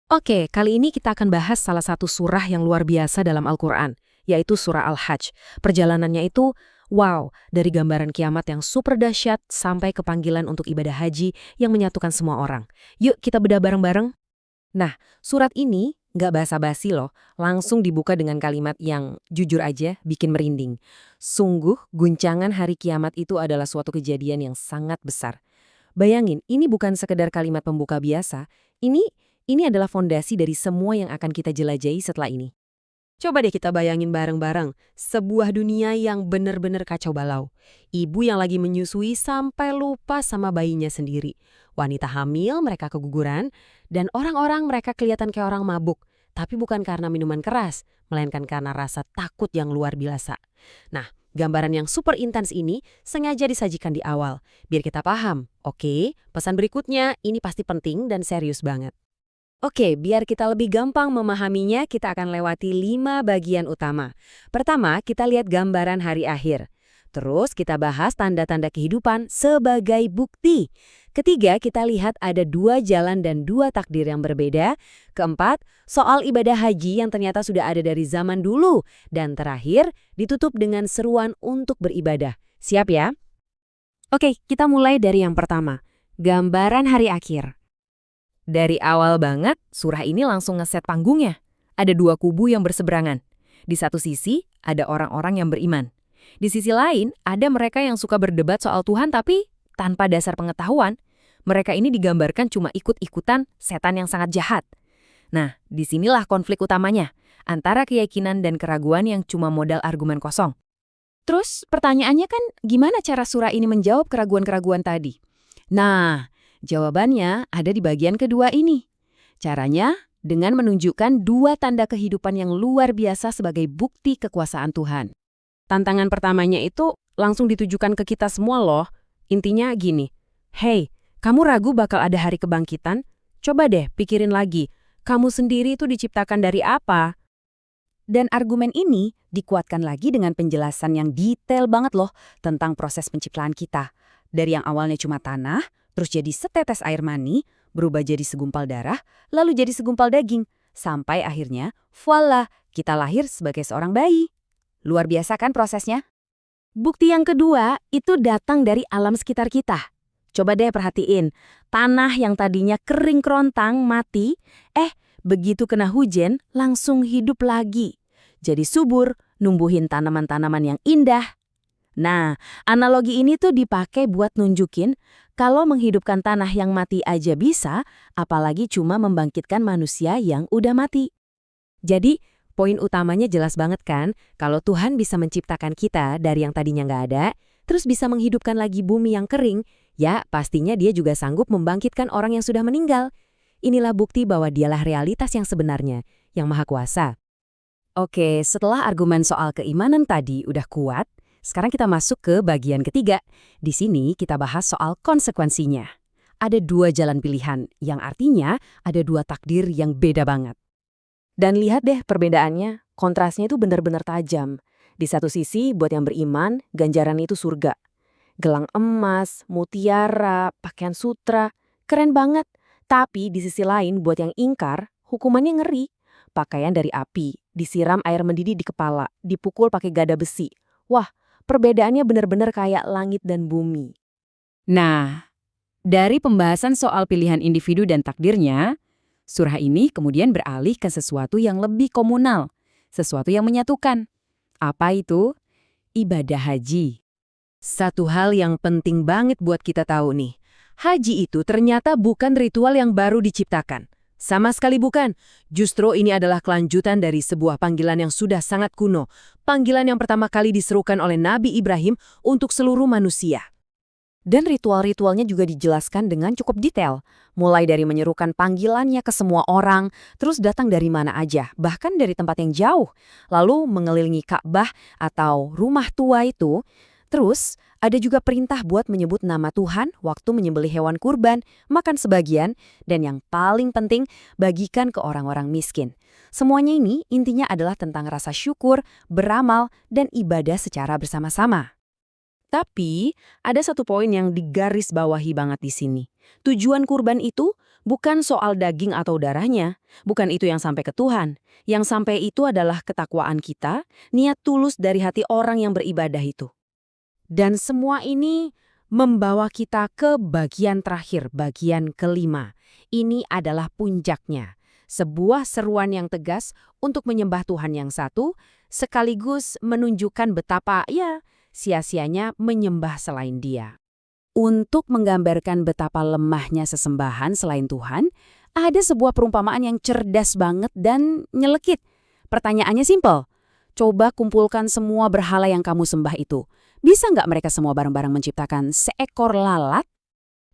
Oke, kali ini kita akan bahas salah satu surah yang luar biasa dalam Al-Quran, yaitu surah Al-Hajj. Perjalanannya itu, wow, dari gambaran kiamat yang super dahsyat sampai ke panggilan untuk ibadah haji yang menyatukan semua orang. Yuk kita bedah bareng-bareng. Nah, surat ini nggak basa-basi loh, langsung dibuka dengan kalimat yang jujur aja bikin merinding. Sungguh, guncangan hari kiamat itu adalah suatu kejadian yang sangat besar. Bayangin, ini bukan sekedar kalimat pembuka biasa, ini ini adalah fondasi dari semua yang akan kita jelajahi setelah ini. Coba deh kita bayangin bareng-bareng, sebuah dunia yang bener-bener kacau balau. Ibu yang lagi menyusui sampai lupa sama bayinya sendiri. Wanita hamil, mereka keguguran, dan orang-orang mereka kelihatan kayak orang mabuk. Tapi bukan karena minuman keras, melainkan karena rasa takut yang luar biasa. Nah, gambaran yang super intens ini sengaja disajikan di awal, biar kita paham. Oke, pesan berikutnya ini pasti penting dan serius banget. Oke, biar kita lebih gampang memahaminya, kita akan lewati 5 bagian utama. Pertama, kita lihat gambaran hari akhir. Terus kita bahas tanda-tanda kehidupan sebagai bukti. Ketiga, kita lihat ada 2 jalan dan 2 takdir yang berbeda. Keempat, soal ibadah haji yang ternyata sudah ada dari zaman dulu. Dan terakhir, ditutup dengan seruan untuk beribadah. Siap ya? Oke, kita mulai dari yang pertama. Gambaran hari akhir. Dari awal banget, surah ini langsung ngeset panggungnya. Ada 2 kubu yang berseberangan. Di satu sisi, ada orang-orang yang beriman. Di sisi lain, ada mereka yang suka berdebat soal Tuhan tapi tanpa dasar pengetahuan. Mereka ini digambarkan cuma ikut-ikutan setan yang sangat jahat. Nah, disinilah konflik utamanya, antara keyakinan dan keraguan yang cuma modal argumen kosong. Terus, pertanyaannya kan gimana cara surah ini menjawab keraguan-keraguan tadi? Nah, jawabannya ada di bagian kedua ini. Caranya dengan menunjukkan 2 tanda kehidupan yang luar biasa sebagai bukti kekuasaan Tuhan. Tantangan pertamanya itu langsung ditujukan ke kita semua loh. Intinya gini, hey, kamu ragu bakal ada hari kebangkitan? Coba deh pikirin lagi, kamu sendiri itu diciptakan dari apa? Dan argumen ini dikuatkan lagi dengan penjelasan yang detail banget loh tentang proses penciptaan kita. Dari yang awalnya cuma tanah, terus jadi setetes air mani, berubah jadi segumpal darah, lalu jadi segumpal daging, sampai akhirnya, voila, kita lahir sebagai seorang bayi. Luar biasa kan prosesnya? Bukti yang kedua itu datang dari alam sekitar kita. Coba deh perhatiin, tanah yang tadinya kering kerontang, mati, begitu kena hujan, langsung hidup lagi. Jadi subur, numbuhin tanaman-tanaman yang indah. Nah, analogi ini tuh dipakai buat nunjukin kalau menghidupkan tanah yang mati aja bisa, apalagi cuma membangkitkan manusia yang udah mati. Jadi, poin utamanya jelas banget kan, kalau Tuhan bisa menciptakan kita dari yang tadinya nggak ada, terus bisa menghidupkan lagi bumi yang kering, ya pastinya dia juga sanggup membangkitkan orang yang sudah meninggal. Inilah bukti bahwa dialah realitas yang sebenarnya, yang maha kuasa. Oke, setelah argumen soal keimanan tadi udah kuat, sekarang kita masuk ke bagian ketiga. Di sini kita bahas soal konsekuensinya. Ada 2 jalan pilihan, yang artinya ada 2 takdir yang beda banget. Dan lihat deh perbedaannya, kontrasnya itu benar-benar tajam. Di satu sisi, buat yang beriman, ganjaran itu surga. Gelang emas, mutiara, pakaian sutra, keren banget. Tapi di sisi lain, buat yang ingkar, hukumannya ngeri. Pakaian dari api, disiram air mendidih di kepala, dipukul pakai gada besi. Wah, perbedaannya benar-benar kayak langit dan bumi. Nah, dari pembahasan soal pilihan individu dan takdirnya, surah ini kemudian beralih ke sesuatu yang lebih komunal, sesuatu yang menyatukan. Apa itu? Ibadah haji. Satu hal yang penting banget buat kita tahu nih, haji itu ternyata bukan ritual yang baru diciptakan. Sama sekali bukan. Justru ini adalah kelanjutan dari sebuah panggilan yang sudah sangat kuno. Panggilan yang pertama kali diserukan oleh Nabi Ibrahim untuk seluruh manusia. Dan ritual-ritualnya juga dijelaskan dengan cukup detail. Mulai dari menyerukan panggilannya ke semua orang, terus datang dari mana aja, bahkan dari tempat yang jauh. Lalu mengelilingi Ka'bah atau rumah tua itu. Terus, ada juga perintah buat menyebut nama Tuhan waktu menyembelih hewan kurban, makan sebagian, dan yang paling penting, bagikan ke orang-orang miskin. Semuanya ini intinya adalah tentang rasa syukur, beramal, dan ibadah secara bersama-sama. Tapi, ada satu poin yang digarisbawahi banget di sini. Tujuan kurban itu Bukan soal daging atau darahnya, bukan itu yang sampai ke Tuhan. Yang sampai itu adalah ketakwaan kita, niat tulus dari hati orang yang beribadah itu. Dan semua ini membawa kita ke bagian terakhir, bagian kelima. Ini adalah puncaknya. Sebuah seruan yang tegas untuk menyembah Tuhan yang satu, sekaligus menunjukkan betapa sia-sianya menyembah selain Dia. Untuk menggambarkan betapa lemahnya sesembahan selain Tuhan, ada sebuah perumpamaan yang cerdas banget dan nyelekit. Pertanyaannya simpel. Coba kumpulkan semua berhala yang kamu sembah itu. Bisa nggak mereka semua bareng-bareng menciptakan seekor lalat?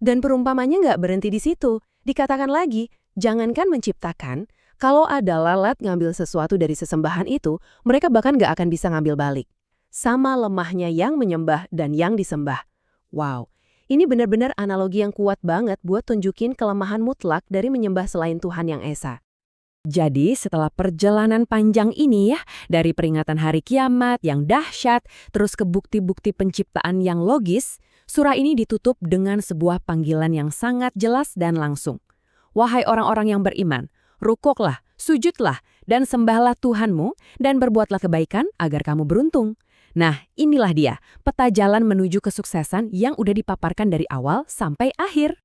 Dan perumpamannya nggak berhenti di situ. Dikatakan lagi, jangankan menciptakan, kalau ada lalat ngambil sesuatu dari sesembahan itu, mereka bahkan nggak akan bisa ngambil balik. Sama lemahnya yang menyembah dan yang disembah. Wow. Ini benar-benar analogi yang kuat banget buat tunjukin kelemahan mutlak dari menyembah selain Tuhan yang Esa. Jadi setelah perjalanan panjang ini dari peringatan hari kiamat yang dahsyat, terus ke bukti-bukti penciptaan yang logis, surah ini ditutup dengan sebuah panggilan yang sangat jelas dan langsung. Wahai orang-orang yang beriman, rukuklah, sujudlah, dan sembahlah Tuhanmu, dan berbuatlah kebaikan agar kamu beruntung. Nah, inilah dia, peta jalan menuju kesuksesan yang udah dipaparkan dari awal sampai akhir.